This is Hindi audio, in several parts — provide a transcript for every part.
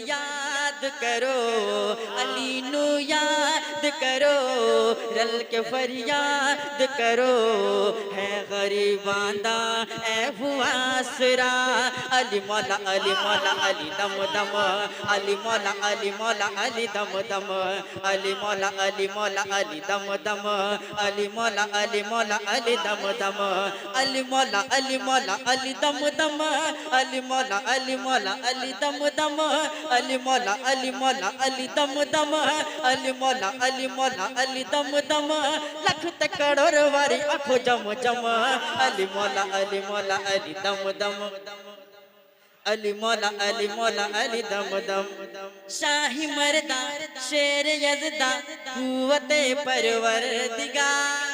याद करो अली नू याद करो, रल के फरियाद करो, है गरीबांदा ए हुआसरा। अली मौला अली मौला अली दम दम, अली मौला अली मौला अली दम दम, अली मौला अली मौला अली दम दम, अली मौला अली मौला अली दम दम, अली मौला अली मौला अली दम दम, अली मौला अली मौला अली दम दम, अली मौला अली मौला अली दम दम, अली मौला अली मौला अली दम दम, लख ते करोड़ वारी आँखों जम जम, अली मौला अली मौला अली दम दम, अली मौला अली मौला अली दम दम। शाही मर्दा शेर यज़दा कुव्वते परवरदिगार,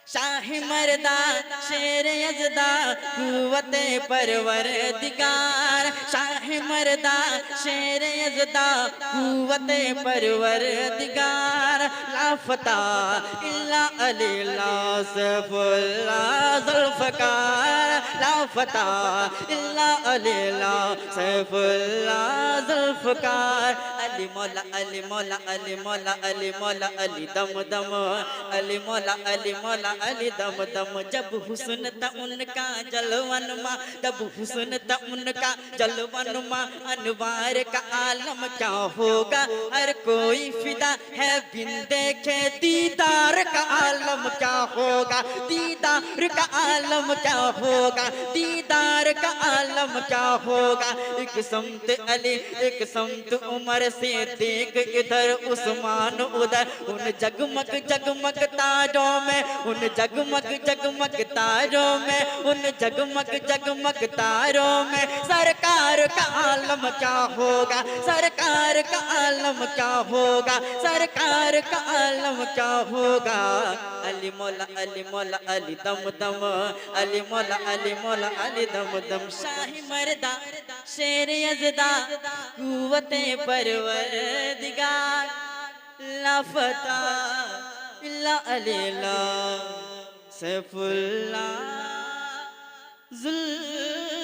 शाही मर्दा शेर यज़दा कुव्वते परवरदिगार, शाही मर्दा शेर यज़दा कुव्वते परवरदिगार। लाफता इल्ला अली ला सैफुल्ला ज़ुल्फ़कार, लाफता इल्ला अली ला सैफुल्ला ज़ुल्फ़कार। अली मौला अली मौला अली मौला अली मौला अली दम दम, अली मौला अली मौला अली दम दम। जब हुस्न था उनका जलवन माँ, जब हुस्न था उनका जलवन माँ, अनवार का आलम क्या होगा, हर कोई फिदा है बिन देखे दीदार का आलम क्या होगा, दीदार का आलम क्या होगा, दीदार का आलम क्या होगा। एक समत अली एक समत उमर से देख इधर उस्मान उधर, उन जगमग जगमग तारों में, उन जगमग जगमग तारों में, उन जगमग जगमग तारों में सरकार का आलम क्या होगा, सरकार का आलम क्या होगा, सरकार का आलम क्या होगा। अली मौला अली मौला अली दम दम, अली मौला अली मौला अली दम दम। शाही मर्दा शेर यज़दा कुव्वते परवरदिगार, लाफता इल्ला अली ला सैफुल्ला ज़ुल्फ़कार।